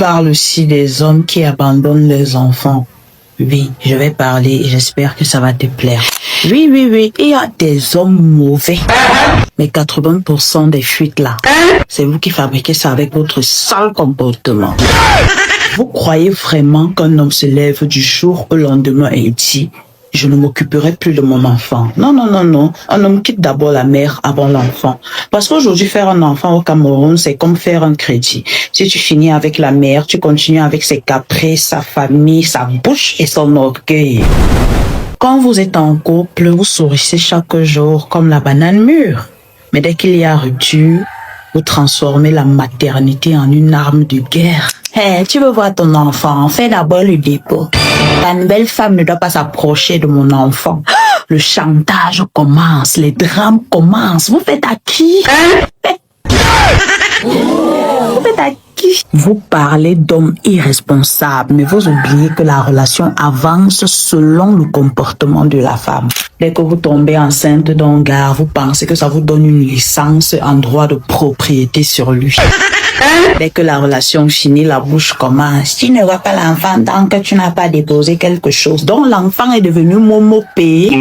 parle aussi des hommes qui abandonnent les enfants. Oui, je vais parler et j'espère que ça va te plaire. Oui, il y a des hommes mauvais. Mais 80% des fuites là, c'est vous qui fabriquez ça avec votre sale comportement. Vous croyez vraiment qu'un homme se lève du jour au lendemain et dit « Je ne m'occuperai plus de mon enfant ». Non. Un homme quitte d'abord la mère avant l'enfant. Parce qu'aujourd'hui, faire un enfant au Cameroun, c'est comme faire un crédit. Si tu finis avec la mère, tu continues avec ses caprices, sa famille, sa bouche et son orgueil. Quand vous êtes en couple, vous sourissez chaque jour comme la banane mûre. Mais dès qu'il y a rupture, vous transformez la maternité en une arme de guerre. Hey, tu veux voir ton enfant? Fais d'abord le dépôt. Ta nouvelle femme ne doit pas s'approcher de mon enfant. Le chantage commence, les drames commencent. Vous faites à qui? Vous faites à qui? Vous parlez d'hommes irresponsables, mais vous oubliez que la relation avance selon le comportement de la femme. Dès que vous tombez enceinte d'un gars, vous pensez que ça vous donne une licence en droit de propriété sur lui. Dès que la relation finit, la bouche commence. Tu ne vois pas l'enfant tant que tu n'as pas déposé quelque chose. Donc l'enfant est devenu momopé.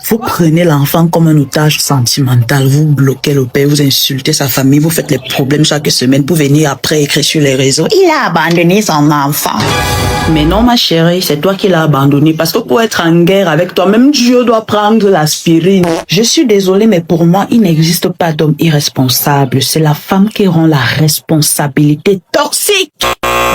Vous prenez l'enfant comme un otage sentimental, vous bloquez le père, vous insultez sa famille, vous faites les problèmes chaque semaine pour venir après écrire sur les réseaux. Il a abandonné son enfant. Mais non ma chérie, c'est toi qui l'as abandonné parce que pour être en guerre avec toi-même, Dieu doit prendre l'aspirine. Je suis désolée, mais pour moi, il n'existe pas d'homme irresponsable. C'est la femme qui rend la responsabilité toxique.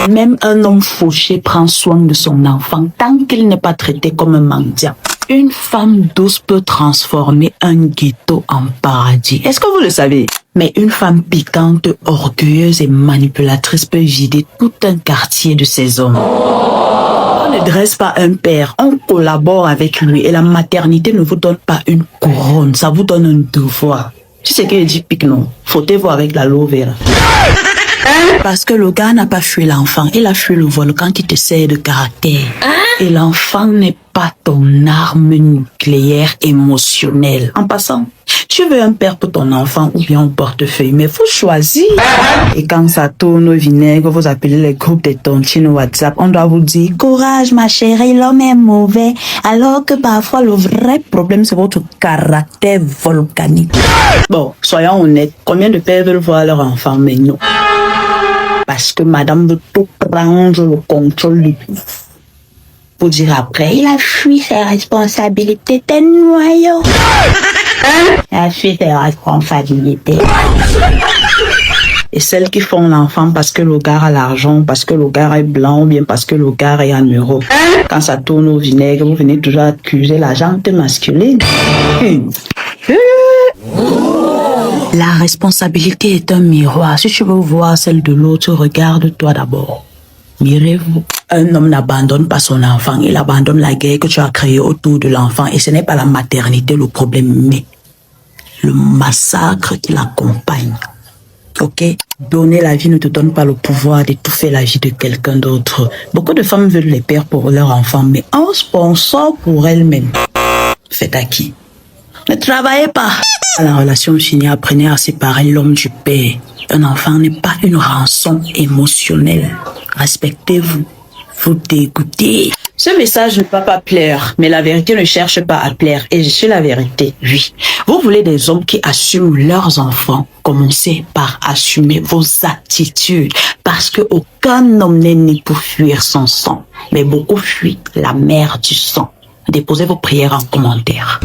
Même un homme fauché prend soin de son enfant tant qu'il n'est pas traité comme un mendiant. Une femme douce peut transformer un ghetto en paradis. Est-ce que vous le savez? Mais une femme piquante, orgueilleuse et manipulatrice peut vider tout un quartier de ses hommes. On ne dresse pas un père, on collabore avec lui et la maternité ne vous donne pas une couronne, ça vous donne un devoir. Tu sais qu'il dit pique non, foutez-vous avec la louve. Parce que le gars n'a pas fui l'enfant, il a fui le vol quand il te sert de caractère. Et l'enfant n'est pas ton arme nucléaire émotionnelle. En passant, tu veux un père pour ton enfant ou bien un portefeuille, mais faut choisir. Et quand ça tourne au vinaigre, vous appelez les groupes des tontines au WhatsApp, on doit vous dire « Courage ma chérie, l'homme est mauvais ». Alors que parfois le vrai problème c'est votre caractère volcanique. Bon, soyons honnêtes, combien de pères veulent voir leur enfant, mais non. Parce que madame veut tout prendre le contrôle du tout. Pour dire après, il a fui ses responsabilités, t'es noyau. Il a fui ses responsabilités. Et celles qui font l'enfant parce que le gars a l'argent, parce que le gars est blanc, ou bien parce que le gars est en Europe. Quand ça tourne au vinaigre, vous venez toujours accuser la jante masculine. La responsabilité est un miroir. Si tu veux voir celle de l'autre, regarde-toi d'abord. Mirez-vous. Un homme n'abandonne pas son enfant, il abandonne la guerre que tu as créée autour de l'enfant. Et ce n'est pas la maternité le problème, mais le massacre qui l'accompagne. Ok? Donner la vie ne te donne pas le pouvoir d'étouffer la vie de quelqu'un d'autre. Beaucoup de femmes veulent les pères pour leur enfant, mais un sponsor pour elles-mêmes. Faites à qui? Ne travaillez pas. À la relation finie, apprenez à séparer l'homme du père. Un enfant n'est pas une rançon émotionnelle. Respectez-vous. Vous dégoûtez. Ce message ne va pas plaire, mais la vérité ne cherche pas à plaire. Et je suis la vérité, oui. Vous voulez des hommes qui assument leurs enfants. Commencez par assumer vos attitudes. Parce que aucun homme n'est né pour fuir son sang. Mais beaucoup fuient la mer du sang. Déposez vos prières en commentaire.